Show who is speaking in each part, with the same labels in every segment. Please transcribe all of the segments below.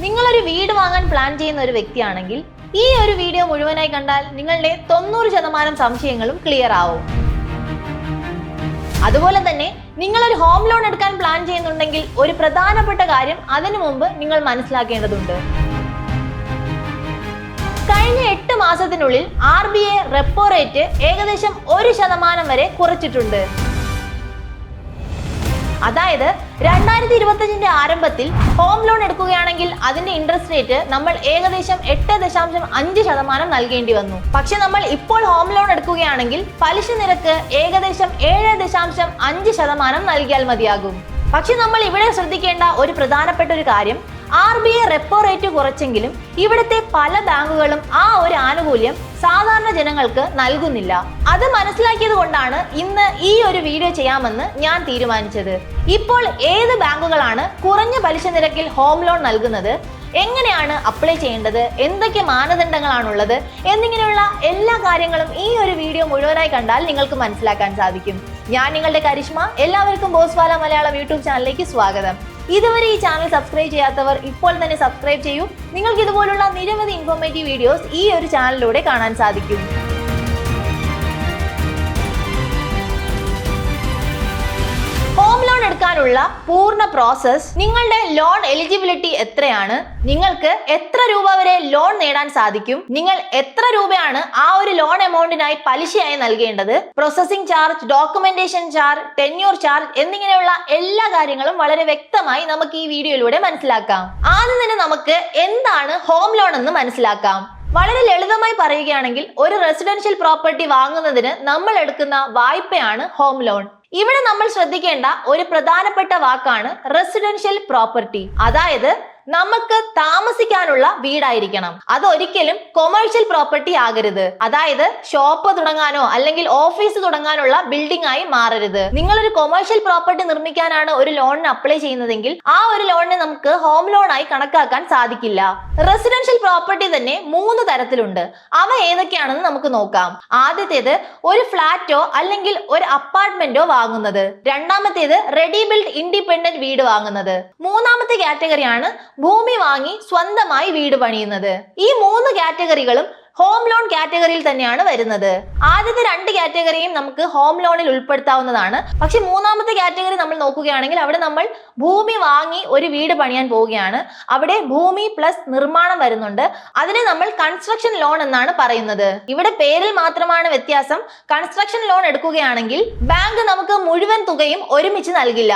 Speaker 1: നിങ്ങളൊരു വീട് വാങ്ങാൻ പ്ലാൻ ചെയ്യുന്ന ഒരു വ്യക്തിയാണെങ്കിൽ ഈ ഒരു വീഡിയോ മുഴുവനായി കണ്ടാൽ നിങ്ങളുടെ 90% സംശയങ്ങളും ക്ലിയർ ആവും. അതുപോലെ തന്നെ നിങ്ങളൊരു ഹോം ലോൺ എടുക്കാൻ പ്ലാൻ ചെയ്യുന്നുണ്ടെങ്കിൽ ഒരു പ്രധാനപ്പെട്ട കാര്യം അതിനു മുമ്പ് നിങ്ങൾ മനസ്സിലാക്കേണ്ടതുണ്ട്. കഴിഞ്ഞ 8 മാസത്തിനുള്ളിൽ RBI റെപ്പോ റേറ്റ് ഏകദേശം 1% വരെ കുറച്ചിട്ടുണ്ട്. അതായത് 2025 ആരംഭത്തിൽ ഹോം ലോൺ എടുക്കുകയാണെങ്കിൽ അതിന്റെ ഇൻട്രസ്റ്റ് റേറ്റ് നമ്മൾ ഏകദേശം 8.5% നൽകേണ്ടി വന്നു. പക്ഷെ നമ്മൾ ഇപ്പോൾ ഹോം ലോൺ എടുക്കുകയാണെങ്കിൽ പലിശ നിരക്ക് ഏകദേശം 7.5% നൽകിയാൽ മതിയാകും. പക്ഷെ നമ്മൾ ഇവിടെ ശ്രദ്ധിക്കേണ്ട ഒരു പ്രധാനപ്പെട്ട ഒരു കാര്യം, RBI റെപ്പോ റേറ്റ് കുറച്ചെങ്കിലും ഇവിടുത്തെ പല ബാങ്കുകളും ആ ഒരു ആനുകൂല്യം സാധാരണ ജനങ്ങൾക്ക് നൽകുന്നില്ല. അത് മനസ്സിലാക്കിയത് കൊണ്ടാണ് ഇന്ന് ഈ ഒരു വീഡിയോ ചെയ്യാമെന്ന് ഞാൻ തീരുമാനിച്ചത്. ഇപ്പോൾ ഏത് ബാങ്കുകളാണ് കുറഞ്ഞ പലിശ നിരക്കിൽ ഹോം ലോൺ നൽകുന്നത്, എങ്ങനെയാണ് അപ്ലൈ ചെയ്യേണ്ടത്, എന്തൊക്കെ മാനദണ്ഡങ്ങളാണുള്ളത് എന്നിങ്ങനെയുള്ള എല്ലാ കാര്യങ്ങളും ഈ ഒരു വീഡിയോ മുഴുവനായി കണ്ടാൽ നിങ്ങൾക്ക് മനസ്സിലാക്കാൻ സാധിക്കും. ഞാൻ നിങ്ങളുടെ കരിഷ്മ. എല്ലാവർക്കും ബോസ്വാല മലയാളം യൂട്യൂബ് ചാനലിലേക്ക് സ്വാഗതം. ഇതുവരെ ഈ ചാനൽ സബ്സ്ക്രൈബ് ചെയ്യാത്തവർ ഇപ്പോൾ തന്നെ സബ്സ്ക്രൈബ് ചെയ്യൂ. നിങ്ങൾക്ക് ഇതുപോലുള്ള നിരവധി ഇൻഫോർമേറ്റീവ് വീഡിയോസ് ഈ ഒരു ചാനലിലൂടെ കാണാൻ സാധിക്കും. ഹോം ലോൺ എടുക്കാനുള്ള പൂർണ്ണ പ്രോസസ്, നിങ്ങളുടെ ലോൺ എലിജിബിലിറ്റി എത്രയാണ്, നിങ്ങൾക്ക് എത്ര രൂപ വരെ ലോൺ നേടാൻ സാധിക്കും, നിങ്ങൾ എത്ര രൂപയാണ് ആ ഒരു ലോൺ എമൗണ്ടിനായി പലിശയായി നൽകേണ്ടത്, processing charge, documentation charge, tenure charge എന്നിങ്ങനെയുള്ള എല്ലാ കാര്യങ്ങളും വളരെ വ്യക്തമായി നമുക്ക് ഈ വീഡിയോയിലൂടെ മനസ്സിലാക്കാം. ആദ്യം തന്നെ നമുക്ക് എന്താണ് ഹോം ലോൺ എന്ന് മനസ്സിലാക്കാം. വളരെ ലളിതമായി പറയുകയാണെങ്കിൽ ഒരു റെസിഡൻഷ്യൽ പ്രോപ്പർട്ടി വാങ്ങുന്നതിന് നമ്മൾ എടുക്കുന്ന വായ്പയാണ് ഹോം ലോൺ. ഇവിടെ നമ്മൾ ശ്രദ്ധിക്കേണ്ട ഒരു പ്രധാനപ്പെട്ട വാക്കാണ് റെസിഡൻഷ്യൽ പ്രോപ്പർട്ടി. അതായത് നമുക്ക് താമസിക്കാനുള്ള വീടായിരിക്കണം. അതൊരിക്കലും കൊമേഴ്ഷ്യൽ പ്രോപ്പർട്ടി ആകരുത്. അതായത് ഷോപ്പ് തുടങ്ങാനോ അല്ലെങ്കിൽ ഓഫീസ് തുടങ്ങാനുള്ള ബിൽഡിംഗ് ആയി മാറരുത്. നിങ്ങളൊരു കൊമേഴ്ഷ്യൽ പ്രോപ്പർട്ടി നിർമ്മിക്കാനാണ് ഒരു ലോണിന് അപ്ലൈ ചെയ്യുന്നതെങ്കിൽ ആ ഒരു ലോണിനെ നമുക്ക് ഹോം ലോൺ ആയി കണക്കാക്കാൻ സാധിക്കില്ല. റെസിഡൻഷ്യൽ പ്രോപ്പർട്ടി തന്നെ 3 തരത്തിലുണ്ട്. അവ ഏതൊക്കെയാണെന്ന് നമുക്ക് നോക്കാം. ആദ്യത്തേത് ഒരു ഫ്ലാറ്റോ അല്ലെങ്കിൽ ഒരു അപ്പാർട്ട്മെന്റോ വാങ്ങുന്നത്. രണ്ടാമത്തേത് റെഡി ബിൽഡ് ഇൻഡിപെൻഡന്റ് വീട് വാങ്ങുന്നത്. മൂന്നാമത്തെ കാറ്റഗറിയാണ് ഭൂമി വാങ്ങി സ്വന്തമായി വീട് പണിയുന്നത്. ഈ 3 കാറ്റഗറികളും ഹോം ലോൺ കാറ്റഗറിയിൽ തന്നെയാണ് വരുന്നത്. ആദ്യത്തെ 2 കാറ്റഗറിയും നമുക്ക് ഹോം ലോണിൽ ഉൾപ്പെടുത്താവുന്നതാണ്. പക്ഷെ മൂന്നാമത്തെ കാറ്റഗറി നമ്മൾ നോക്കുകയാണെങ്കിൽ അവിടെ നമ്മൾ ഭൂമി വാങ്ങി ഒരു വീട് പണിയാൻ പോവുകയാണ്. അവിടെ ഭൂമി പ്ലസ് നിർമ്മാണം വരുന്നുണ്ട്. അതിനെ നമ്മൾ കൺസ്ട്രക്ഷൻ ലോൺ എന്നാണ് പറയുന്നത്. ഇവിടെ പേരിൽ മാത്രമാണ് വ്യത്യാസം. കൺസ്ട്രക്ഷൻ ലോൺ എടുക്കുകയാണെങ്കിൽ ബാങ്ക് നമുക്ക് മുഴുവൻ തുകയും ഒരുമിച്ച് നൽകില്ല.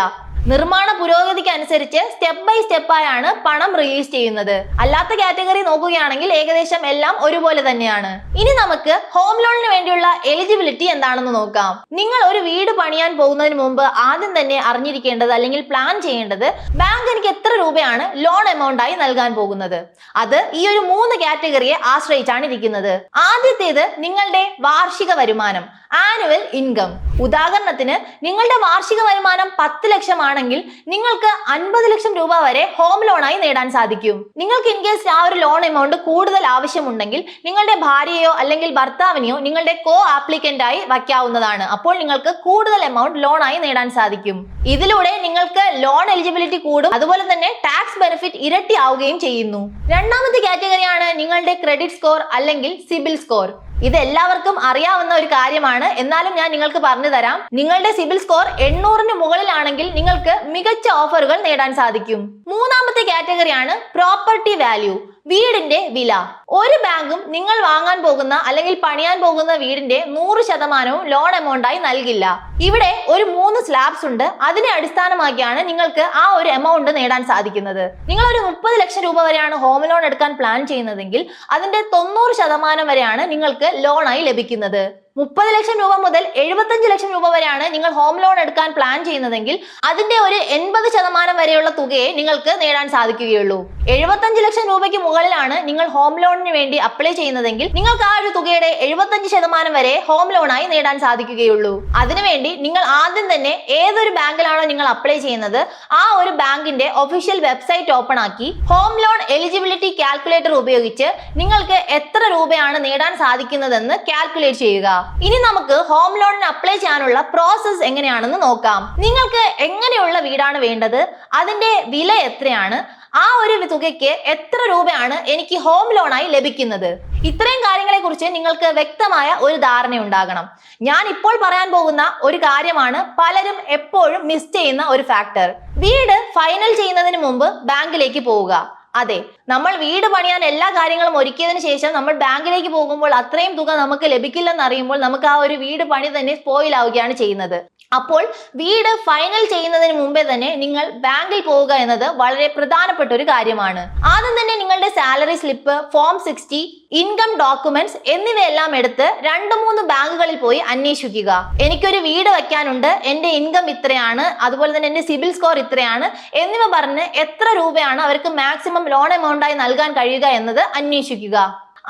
Speaker 1: നിർമ്മാണ പുരോഗതിക്ക് അനുസരിച്ച് സ്റ്റെപ്പ് ബൈ സ്റ്റെപ്പ് ആയാണ് പണം റിലീസ് ചെയ്യുന്നത്. അല്ലാത്ത കാറ്റഗറി നോക്കുകയാണെങ്കിൽ ഏകദേശം എല്ലാം ഒരുപോലെ തന്നെയാണ്. ഇനി നമുക്ക് ഹോം ലോണിന് വേണ്ടിയുള്ള എലിജിബിലിറ്റി എന്താണെന്ന് നോക്കാം. നിങ്ങൾ ഒരു വീട് പണിയാൻ പോകുന്നതിന് മുമ്പ് ആദ്യം തന്നെ അറിഞ്ഞിരിക്കേണ്ടത് അല്ലെങ്കിൽ പ്ലാൻ ചെയ്യേണ്ടത്, ബാങ്ക് എനിക്ക് എത്ര രൂപയാണ് ലോൺ എമൗണ്ട് ആയി നൽകാൻ പോകുന്നത്. അത് ഈ ഒരു 3 കാറ്റഗറിയെ ആശ്രയിച്ചാണ് ഇരിക്കുന്നത്. ആദ്യത്തേത് നിങ്ങളുടെ വാർഷിക വരുമാനം, ആനുവൽ ഇൻകം. ഉദാഹരണത്തിന് നിങ്ങളുടെ വാർഷിക വരുമാനം 10 ലക്ഷം ആണെങ്കിൽ നിങ്ങൾക്ക് 50 ലക്ഷം രൂപ വരെ ഹോം ലോൺ ആയി നേടാൻ സാധിക്കും. നിങ്ങൾക്ക് ഇൻ കേസ് ആ ഒരു ലോൺ എമൗണ്ട് കൂടുതൽ ആവശ്യമുണ്ടെങ്കിൽ നിങ്ങളുടെ ഭാര്യയോ അല്ലെങ്കിൽ ഭർത്താവിനെയോ നിങ്ങളുടെ കോ ആപ്ലിക്കന്റ് ആയി വയ്ക്കാവുന്നതാണ്. അപ്പോൾ നിങ്ങൾക്ക് കൂടുതൽ എമൗണ്ട് ലോൺ ആയി നേടാൻ സാധിക്കും. ഇതിലൂടെ നിങ്ങൾക്ക് ലോൺ എലിജിബിലിറ്റി കൂടും. അതുപോലെ തന്നെ ടാക്സ് ബെനിഫിറ്റ് ഇരട്ടി ആവുകയും ചെയ്യുന്നു. രണ്ടാമത്തെ കാറ്റഗറിയാണ് നിങ്ങളുടെ ക്രെഡിറ്റ് സ്കോർ അല്ലെങ്കിൽ സിബിൽ സ്കോർ. ഇത് എല്ലാവർക്കും അറിയാവുന്ന ഒരു കാര്യമാണ്. എന്നാലും ഞാൻ നിങ്ങൾക്ക് പറഞ്ഞു തരാം. നിങ്ങളുടെ സിബിൽ സ്കോർ 800-ന് മുകളിലാണെങ്കിൽ നിങ്ങൾക്ക് മികച്ച ഓഫറുകൾ നേടാൻ സാധിക്കും. മൂന്നാമത്തെ കാറ്റഗറിയാണ് പ്രോപ്പർട്ടി വാല്യൂ, വീടിന്റെ വില. ഒരു ബാങ്കും നിങ്ങൾ വാങ്ങാൻ പോകുന്ന അല്ലെങ്കിൽ പണിയാൻ പോകുന്ന വീടിന്റെ 100% ലോൺ എമൗണ്ട് ആയി നൽകില്ല. ഇവിടെ ഒരു 3 സ്ലാബ്സ് ഉണ്ട്. അതിനെ അടിസ്ഥാനമാക്കിയാണ് നിങ്ങൾക്ക് ആ ഒരു എമൗണ്ട് നേടാൻ സാധിക്കുന്നത്. നിങ്ങൾ ഒരു 30 ലക്ഷം രൂപ വരെയാണ് ഹോം ലോൺ എടുക്കാൻ പ്ലാൻ ചെയ്യുന്നതെങ്കിൽ അതിന്റെ 90% വരെയാണ് നിങ്ങൾക്ക് ലോൺ ആയി ലഭിക്കുന്നത്. 30 ലക്ഷം രൂപ മുതൽ 75 ലക്ഷം രൂപ വരെയാണ് നിങ്ങൾ ഹോം ലോൺ എടുക്കാൻ പ്ലാൻ ചെയ്യുന്നതെങ്കിൽ അതിന്റെ ഒരു 80% വരെയുള്ള തുകയെ നിങ്ങൾക്ക് നേടാൻ സാധിക്കുകയുള്ളൂ. 75 ലക്ഷം രൂപയ്ക്ക് മുകളിലാണ് നിങ്ങൾ ഹോം ലോണിന് വേണ്ടി അപ്ലൈ ചെയ്യുന്നതെങ്കിൽ നിങ്ങൾക്ക് ആ ഒരു തുകയുടെ 75% വരെ ഹോം ലോൺ ആയി നേടാൻ സാധിക്കുകയുള്ളൂ. അതിനുവേണ്ടി നിങ്ങൾ ആദ്യം തന്നെ ഏതൊരു ബാങ്കിലാണോ നിങ്ങൾ അപ്ലൈ ചെയ്യുന്നത് ആ ഒരു ബാങ്കിന്റെ ഒഫീഷ്യൽ വെബ്സൈറ്റ് ഓപ്പൺ ആക്കി ഹോം ലോൺ എലിജിബിലിറ്റി കാൽക്കുലേറ്റർ ഉപയോഗിച്ച് നിങ്ങൾക്ക് എത്ര രൂപയാണ് നേടാൻ സാധിക്കുന്നതെന്ന് കാൽക്കുലേറ്റ് ചെയ്യുക. ഇനി നമുക്ക് ഹോം ലോണിന് അപ്ലൈ ചെയ്യാനുള്ള പ്രോസസ് എങ്ങനെയാണെന്ന് നോക്കാം. നിങ്ങൾക്ക് എങ്ങനെയുള്ള വീടാണ് വേണ്ടത്, അതിന്റെ വില എത്രയാണ്, ആ ഒരു തുകയ്ക്ക് എത്ര രൂപയാണ് എനിക്ക് ഹോം ലോണായി ലഭിക്കുന്നത്? ഇത്രയും കാര്യങ്ങളെ കുറിച്ച് നിങ്ങൾക്ക് വ്യക്തമായ ഒരു ധാരണ ഉണ്ടാകണം. ഞാൻ ഇപ്പോൾ പറയാൻ പോകുന്ന ഒരു കാര്യമാണ് പലരും എപ്പോഴും മിസ് ചെയ്യുന്ന ഒരു ഫാക്ടർ. വീട് ഫൈനൽ ചെയ്യുന്നതിന് മുമ്പ് ബാങ്കിലേക്ക് പോവുക. അതെ, നമ്മൾ വീട് പണിയാൻ എല്ലാ കാര്യങ്ങളും ഒരുക്കിയതിനു ശേഷം നമ്മൾ ബാങ്കിലേക്ക് പോകുമ്പോൾ അത്രയും തുക നമുക്ക് ലഭിക്കില്ലെന്ന് അറിയുമ്പോൾ നമുക്ക് ആ ഒരു വീട് പണി തന്നെ സ്പോയിൽ ആവുകയാണ് ചെയ്യുന്നത്. അപ്പോൾ വീട് ഫൈനൽ ചെയ്യുന്നതിന് മുമ്പേ തന്നെ നിങ്ങൾ ബാങ്കിൽ പോവുക എന്നത് വളരെ പ്രധാനപ്പെട്ട ഒരു കാര്യമാണ്. ആദ്യം തന്നെ നിങ്ങളുടെ salary slip, form 60, income documents എന്നിവയെല്ലാം എടുത്ത് 2-3 ബാങ്കുകളിൽ പോയി അന്വേഷിക്കുക. എനിക്കൊരു വീട് വെക്കാനുണ്ട്, എന്റെ ഇൻകം ഇത്രയാണ്, അതുപോലെ തന്നെ എന്റെ സിബിൽ സ്കോർ ഇത്രയാണ് എന്നിവ പറഞ്ഞ് എത്ര രൂപയാണ് അവർക്ക് മാക്സിമം ലോൺ എമൗണ്ടായി നൽകാൻ കഴിയുക എന്നത് അന്വേഷിക്കുക.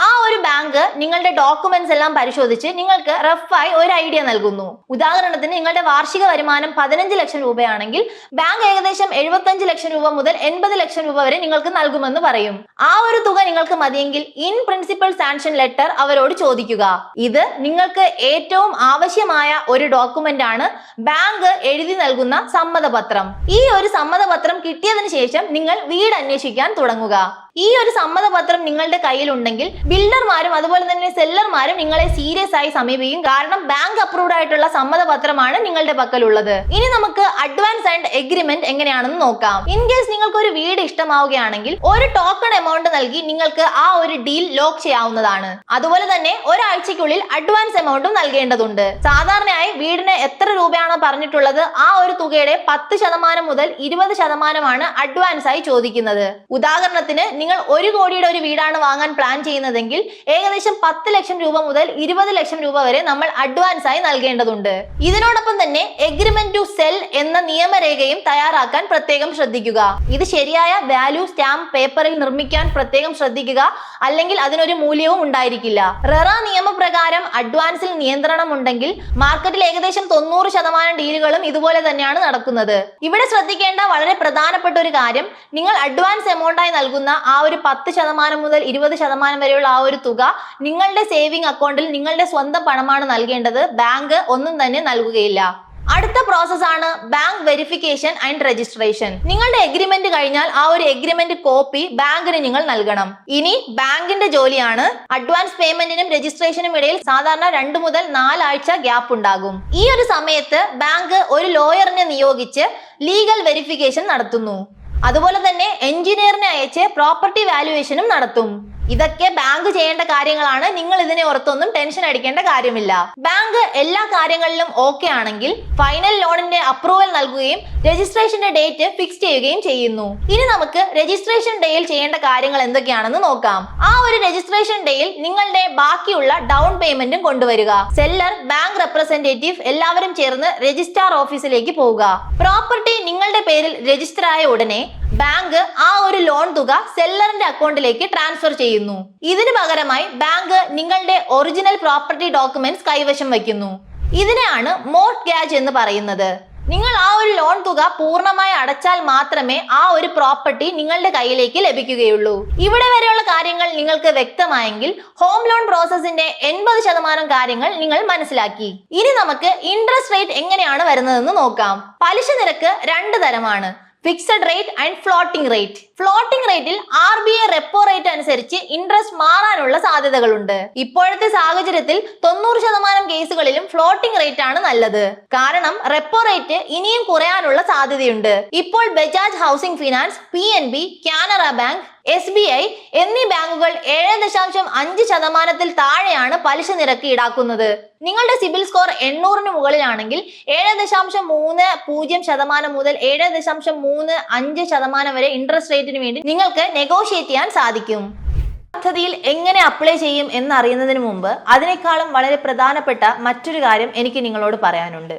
Speaker 1: ആ ഒരു ബാങ്ക് നിങ്ങളുടെ ഡോക്യുമെന്റ്സ് എല്ലാം പരിശോധിച്ച് നിങ്ങൾക്ക് റഫായി ഒരു ഐഡിയ നൽകുന്നു. ഉദാഹരണത്തിന് നിങ്ങളുടെ വാർഷിക വരുമാനം 15 ലക്ഷം രൂപയാണെങ്കിൽ ബാങ്ക് ഏകദേശം 75 ലക്ഷം രൂപ മുതൽ 80 ലക്ഷം രൂപ വരെ നിങ്ങൾക്ക് നൽകുമെന്ന് പറയും. ആ ഒരു തുക നിങ്ങൾക്ക് മതിയെങ്കിൽ ഇൻ പ്രിൻസിപ്പൽ സാങ്ഷൻ ലെറ്റർ അവരോട് ചോദിക്കുക. ഇത് നിങ്ങൾക്ക് ഏറ്റവും ആവശ്യമായ ഒരു ഡോക്യുമെന്റ് ആണ്, ബാങ്ക് എഴുതി നൽകുന്ന സമ്മതപത്രം. ഈ ഒരു സമ്മതപത്രം കിട്ടിയതിനു ശേഷം നിങ്ങൾ വീട് അന്വേഷിക്കാൻ തുടങ്ങുക. ഈ ഒരു സമ്മതപത്രം നിങ്ങളുടെ കയ്യിൽ ഉണ്ടെങ്കിൽ ബിൽഡർമാരും അതുപോലെ തന്നെ സെല്ലർമാരും നിങ്ങളെ സീരിയസ് ആയി സമീപിക്കും. കാരണം ബാങ്ക് അപ്രൂവ്ഡ് ആയിട്ടുള്ള സമ്മതപത്രമാണ് നിങ്ങളുടെ പക്കലുള്ളത്. ഇനി നമുക്ക് അഡ്വാൻസ് ആൻഡ് എഗ്രിമെന്റ് എങ്ങനെയാണെന്ന് നോക്കാം. ഇൻ കേസ് നിങ്ങൾക്ക് ഒരു വീട് ഇഷ്ടമാവുകയാണെങ്കിൽ ഒരു ടോക്കൺ എമൗണ്ട് നൽകി നിങ്ങൾക്ക് ആ ഒരു ഡീൽ ലോക്ക് ചെയ്യാവുന്നതാണ്. അതുപോലെ തന്നെ ഒരാഴ്ചയ്ക്കുള്ളിൽ അഡ്വാൻസ് എമൗണ്ടും നൽകേണ്ടതുണ്ട്. സാധാരണയായി വീടിന് എത്ര രൂപയാണോ പറഞ്ഞിട്ടുള്ളത് ആ ഒരു തുകയുടെ 10% മുതൽ 20% അഡ്വാൻസ് ആയി ചോദിക്കുന്നത്. ഉദാഹരണത്തിന് നിങ്ങൾ 1 കോടിയുടെ ഒരു വീടാണ് വാങ്ങാൻ പ്ലാൻ ചെയ്യുന്നതെങ്കിൽ ഏകദേശം 10 ലക്ഷം രൂപ മുതൽ 20 ലക്ഷം രൂപ വരെ നമ്മൾ അഡ്വാൻസ് ആയി നൽകേണ്ടതുണ്ട്. ഇതിനോടൊപ്പം തന്നെ എഗ്രിമെന്റ് ടു സെൽ എന്ന നിയമരേഖയും തയ്യാറാക്കാൻ പ്രത്യേകം ശ്രദ്ധിക്കുക. ഇത് ശരിയായ വാല്യൂ സ്റ്റാമ്പ് പേപ്പറിൽ നിർമ്മിക്കാൻ പ്രത്യേകം ശ്രദ്ധിക്കുക, അല്ലെങ്കിൽ അതിനൊരു മൂല്യവും ഉണ്ടായിരിക്കില്ല. റെറ നിയമപ്രകാരം അഡ്വാൻസിൽ നിയന്ത്രണം ഉണ്ടെങ്കിൽ മാർക്കറ്റിൽ ഏകദേശം 90% ഡീലുകളും ഇതുപോലെ തന്നെയാണ് നടക്കുന്നത്. ഇവിടെ ശ്രദ്ധിക്കേണ്ട വളരെ പ്രധാനപ്പെട്ട ഒരു കാര്യം, നിങ്ങൾ അഡ്വാൻസ് എമൗണ്ടായി നൽകുന്ന ആ ഒരു 10% മുതൽ 20% വരെയുള്ള ആ ഒരു തുക നിങ്ങളുടെ സേവിംഗ് അക്കൗണ്ടിൽ നിങ്ങളുടെ സ്വന്തം പണമാണ് നൽകേണ്ടത്. ബാങ്ക് ഒന്നും തന്നെ നൽകുകയില്ല. അടുത്ത പ്രോസസ് ആണ് ബാങ്ക് വെരിഫിക്കേഷൻ ആൻഡ് രജിസ്ട്രേഷൻ. നിങ്ങളുടെ എഗ്രിമെന്റ് കഴിഞ്ഞാൽ ആ ഒരു എഗ്രിമെന്റ് കോപ്പി ബാങ്കിന് നിങ്ങൾ നൽകണം. ഇനി ബാങ്കിന്റെ ജോലിയാണ്. അഡ്വാൻസ് പേയ്മെന്റിനും രജിസ്ട്രേഷനും ഇടയിൽ സാധാരണ 2 മുതൽ 4 ആഴ്ച ഗ്യാപ്പ് ഉണ്ടാകും. ഈ ഒരു സമയത്ത് ബാങ്ക് ഒരു ലോയറിനെ നിയോഗിച്ച് ലീഗൽ വെരിഫിക്കേഷൻ നടത്തുന്നു. അതുപോലെ തന്നെ എഞ്ചിനീയറിനെ അയച്ച് പ്രോപ്പർട്ടി വാല്യുവേഷനും നടത്തും. ഇതൊക്കെ ബാങ്ക് ചെയ്യേണ്ട കാര്യങ്ങളാണ്. നിങ്ങൾ ഇതിനെ ഓർത്തൊന്നും ടെൻഷൻ അടിക്കേണ്ട കാര്യമില്ല. ബാങ്ക് എല്ലാ കാര്യങ്ങളിലും ഓക്കെ ആണെങ്കിൽ ഫൈനൽ ലോണിന്റെ അപ്രൂവൽ നൽകുകയും രജിസ്ട്രേഷന്റെ ഡേറ്റ് ഫിക്സ് ചെയ്യുകയും ചെയ്യുന്നു. ഇനി നമുക്ക് രജിസ്ട്രേഷൻ ഡേയിൽ ചെയ്യേണ്ട കാര്യങ്ങൾ എന്തൊക്കെയാണെന്ന് നോക്കാം. ആ ഒരു രജിസ്ട്രേഷൻ ഡേയിൽ നിങ്ങളുടെ ബാക്കിയുള്ള ഡൗൺ പേയ്മെന്റും കൊണ്ടുവരിക. സെല്ലർ, ബാങ്ക് റെപ്രസെന്റേറ്റീവ് എല്ലാവരും ചേർന്ന് രജിസ്ട്രാർ ഓഫീസിലേക്ക് പോവുക. പ്രോപ്പർട്ടി നിങ്ങളുടെ പേരിൽ രജിസ്റ്റർ ആയ ഉടനെ ബാങ്ക് ആ ഒരു ലോൺ തുക സെല്ലറിന്റെ അക്കൗണ്ടിലേക്ക് ട്രാൻസ്ഫർ ചെയ്യുന്നു. ഇതിന് പകരമായി ബാങ്ക് നിങ്ങളുടെ ഒറിജിനൽ പ്രോപ്പർട്ടി ഡോക്യുമെന്റ്സ് കൈവശം വയ്ക്കുന്നു. ഇതിനെയാണ് മോർട്ട്ഗേജ് എന്ന് പറയുന്നത്. നിങ്ങൾ ആ ഒരു ലോൺ തുക പൂർണ്ണമായി അടച്ചാൽ മാത്രമേ ആ ഒരു പ്രോപ്പർട്ടി നിങ്ങളുടെ കയ്യിലേക്ക് ലഭിക്കുകയുള്ളൂ. ഇവിടെ വരെയുള്ള കാര്യങ്ങൾ നിങ്ങൾക്ക് വ്യക്തമായെങ്കിൽ ഹോം ലോൺ പ്രോസസിന്റെ 80% കാര്യങ്ങൾ നിങ്ങൾ മനസ്സിലാക്കി. ഇനി നമുക്ക് ഇൻട്രസ്റ്റ് റേറ്റ് എങ്ങനെയാണ് വരുന്നതെന്ന് നോക്കാം. പലിശ നിരക്ക് 2 തരമാണ്, fixed rate and floating rate. Floating റേറ്റിൽ RBI റെപ്പോ റേറ്റ് അനുസരിച്ച് ഇൻട്രസ്റ്റ് മാറാനുള്ള സാധ്യതകളുണ്ട്. ഇപ്പോഴത്തെ സാഹചര്യത്തിൽ 90% കേസുകളിലും ഫ്ലോട്ടിംഗ് റേറ്റ് ആണ് നല്ലത്. കാരണം റെപ്പോ റേറ്റ് ഇനിയും കുറയാനുള്ള സാധ്യതയുണ്ട്. ഇപ്പോൾ Bajaj housing finance, PNB, Canara bank, SBI എന്നീ ബാങ്കുകൾ 7.5% താഴെയാണ് പലിശ നിരക്ക് ഈടാക്കുന്നത്. നിങ്ങളുടെ സിബിൽ സ്കോർ 800 മുകളിലാണെങ്കിൽ 7.30% മുതൽ 7.35% വരെ ഇൻട്രസ്റ്റ് റേറ്റിന് വേണ്ടി നിങ്ങൾക്ക് നെഗോഷിയേറ്റ് ചെയ്യാൻ സാധിക്കും. പദ്ധതിയിൽ എങ്ങനെ അപ്ലൈ ചെയ്യും എന്നറിയുന്നതിന് മുമ്പ് അതിനേക്കാളും വളരെ പ്രധാനപ്പെട്ട മറ്റൊരു കാര്യം എനിക്ക് നിങ്ങളോട് പറയാനുണ്ട്.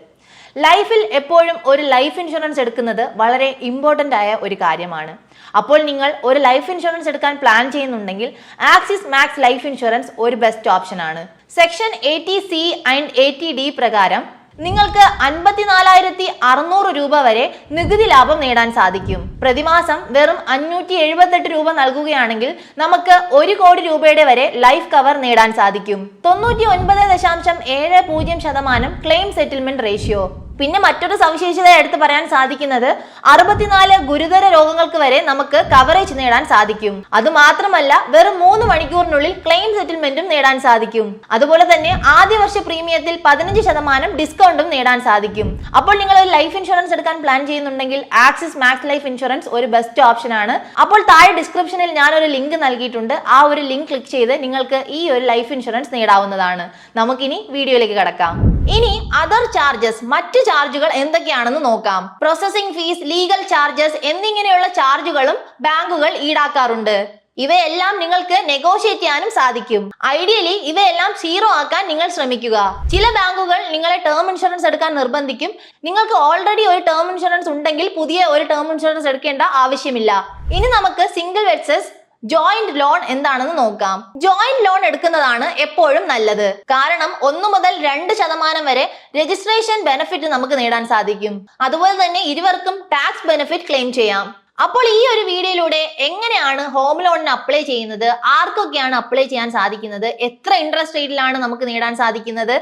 Speaker 1: ലൈഫിൽ എപ്പോഴും ഒരു ലൈഫ് ഇൻഷുറൻസ് എടുക്കുന്നത് വളരെ ഇമ്പോർട്ടൻ്റ് ആയ ഒരു കാര്യമാണ്. അപ്പോൾ നിങ്ങൾ ഒരു ലൈഫ് ഇൻഷുറൻസ് എടുക്കാൻ പ്ലാൻ ചെയ്യുന്നുണ്ടെങ്കിൽ ആക്സിസ് മാക്സ് ലൈഫ് ഇൻഷുറൻസ് ഒരു ബെസ്റ്റ് ഓപ്ഷൻ ആണ്. സെക്ഷൻ 80C ആൻഡ് 80D പ്രകാരം നിങ്ങൾക്ക് 54,600 രൂപ വരെ നികുതി ലാഭം നേടാൻ സാധിക്കും. പ്രതിമാസം വെറും 578 രൂപ നൽകുകയാണെങ്കിൽ നമുക്ക് 1 കോടി രൂപയുടെ വരെ ലൈഫ് കവർ നേടാൻ സാധിക്കും. 99.70% ക്ലെയിം സെറ്റിൽമെന്റ് റേഷ്യോ. പിന്നെ മറ്റൊരു സവിശേഷത എടുത്തു പറയാൻ സാധിക്കുന്നത് 64 ഗുരുതര രോഗങ്ങൾക്ക് വരെ നമുക്ക് കവറേജ് നേടാൻ സാധിക്കും. അത് മാത്രമല്ല വെറും 3 മണിക്കൂറിനുള്ളിൽ ക്ലെയിം സെറ്റിൽമെന്റും നേടാൻ സാധിക്കും. അതുപോലെ തന്നെ ആദ്യ വർഷ പ്രീമിയത്തിൽ 15% ഡിസ്കൗണ്ടും നേടാൻ സാധിക്കും. അപ്പോൾ നിങ്ങൾ ഒരു ലൈഫ് ഇൻഷുറൻസ് എടുക്കാൻ പ്ലാൻ ചെയ്യുന്നുണ്ടെങ്കിൽ ആക്സിസ് മാക്സ് ലൈഫ് ഇൻഷുറൻസ് ഒരു ബെസ്റ്റ് ഓപ്ഷൻ ആണ്. അപ്പോൾ താഴെ ഡിസ്ക്രിപ്ഷനിൽ ഞാൻ ഒരു ലിങ്ക് നൽകിയിട്ടുണ്ട്. ആ ഒരു ലിങ്ക് ക്ലിക്ക് ചെയ്ത് നിങ്ങൾക്ക് ഈ ഒരു ലൈഫ് ഇൻഷുറൻസ് നേടാവുന്നതാണ്. നമുക്കിനി വീഡിയോയിലേക്ക് കടക്കാം. ഇനി അതർ ചാർജസ്, മറ്റു ചാർജുകൾ എന്തൊക്കെയാണെന്ന് നോക്കാം. പ്രോസസിംഗ് ഫീസ്, ലീഗൽ ചാർജസ് എന്നിങ്ങനെയുള്ള ചാർജുകളും ബാങ്കുകൾ ഈടാക്കാറുണ്ട്. ഇവയെല്ലാം നിങ്ങൾക്ക് നെഗോഷിയേറ്റ് ചെയ്യാനും സാധിക്കും. ഐഡിയലി ഇവയെല്ലാം സീറോ ആക്കാൻ നിങ്ങൾ ശ്രമിക്കുക. ചില ബാങ്കുകൾ നിങ്ങളെ ടേം ഇൻഷുറൻസ് എടുക്കാൻ നിർബന്ധിക്കും. നിങ്ങൾക്ക് ഓൾറെഡി ഒരു ടേം ഇൻഷുറൻസ് ഉണ്ടെങ്കിൽ പുതിയ ഒരു ടേം ഇൻഷുറൻസ് എടുക്കേണ്ട ആവശ്യമില്ല. ഇനി നമുക്ക് സിംഗിൾ വെർസസ് ജോയിന്റ് ലോൺ എന്താണെന്ന് നോക്കാം. ജോയിന്റ് ലോൺ എടുക്കുന്നതാണ് എപ്പോഴും നല്ലത്. കാരണം 1 മുതൽ 2% വരെ രജിസ്ട്രേഷൻ ബെനിഫിറ്റ് നമുക്ക് നേടാൻ സാധിക്കും. അതുപോലെ തന്നെ ഇരുവർക്കും ടാക്സ് ബെനിഫിറ്റ് ക്ലെയിം ചെയ്യാം. അപ്പോൾ ഈ ഒരു വീഡിയോയിലൂടെ എങ്ങനെയാണ് ഹോം ലോണിന് അപ്ലൈ ചെയ്യുന്നത്, ആർക്കൊക്കെയാണ് അപ്ലൈ ചെയ്യാൻ സാധിക്കുന്നത്, എത്ര ഇൻട്രസ്റ്റ് റേറ്റിലാണ് നമുക്ക് നേടാൻ സാധിക്കുന്നത്,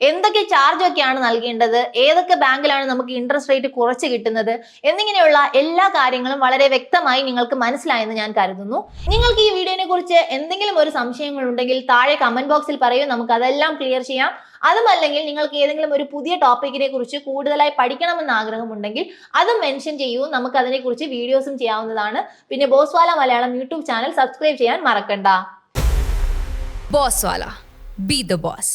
Speaker 1: എന്തൊക്കെ ചാർജ് ഒക്കെയാണ് നൽകേണ്ടത്, ഏതൊക്കെ ബാങ്കിലാണ് നമുക്ക് ഇൻട്രസ്റ്റ് റേറ്റ് കുറച്ച് കിട്ടുന്നത് എന്നിങ്ങനെയുള്ള എല്ലാ കാര്യങ്ങളും വളരെ വ്യക്തമായി നിങ്ങൾക്ക് മനസ്സിലായെന്ന് ഞാൻ കരുതുന്നു. നിങ്ങൾക്ക് ഈ വീഡിയോനെ കുറിച്ച് എന്തെങ്കിലും ഒരു സംശയങ്ങൾ ഉണ്ടെങ്കിൽ താഴെ കമന്റ് ബോക്സിൽ പറയൂ, നമുക്ക് അതെല്ലാം ക്ലിയർ ചെയ്യാം. അതുമല്ലെങ്കിൽ നിങ്ങൾക്ക് ഏതെങ്കിലും ഒരു പുതിയ ടോപ്പിക്കിനെ കുറിച്ച് കൂടുതലായി പഠിക്കണമെന്ന് ആഗ്രഹമുണ്ടെങ്കിൽ അതും മെൻഷൻ ചെയ്യൂ. നമുക്ക് അതിനെക്കുറിച്ച് വീഡിയോസും ചെയ്യാവുന്നതാണ്. പിന്നെ ബോസ്വാല മലയാളം യൂട്യൂബ് ചാനൽ സബ്സ്ക്രൈബ് ചെയ്യാൻ മറക്കണ്ട.
Speaker 2: ബോസ്വാല, ബി ദ ബോസ്.